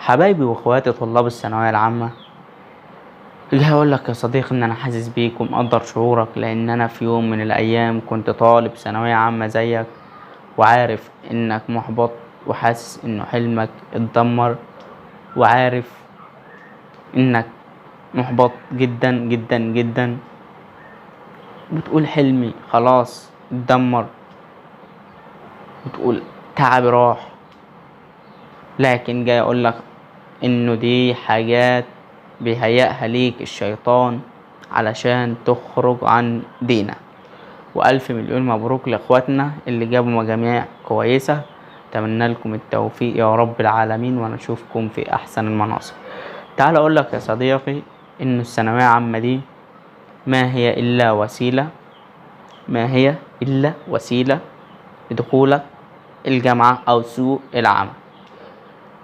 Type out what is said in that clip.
حبايبي واخواتي طلاب الثانوية العامة، جاي اقول لك يا صديقي ان انا حاسس بيك ومقدر شعورك، لان انا في يوم من الايام كنت طالب ثانوية عامة زيك، وعارف انك محبط وحاسس انه حلمك اتدمر، وعارف انك محبط جدا جدا جدا، بتقول حلمي خلاص اتدمر، بتقول تعبي راح. لكن جاي اقولك انه دي حاجات بيهيئها ليك الشيطان علشان تخرج عن دينك. والف مليون مبروك لاخواتنا اللي جابوا مجاميع كويسة، اتمنى لكم التوفيق يا رب العالمين ونشوفكم في احسن المناصب. تعال اقولك يا صديقي ان الثانوية العامة دي ما هي الا وسيلة لدخولك الجامعة او سوق العمل.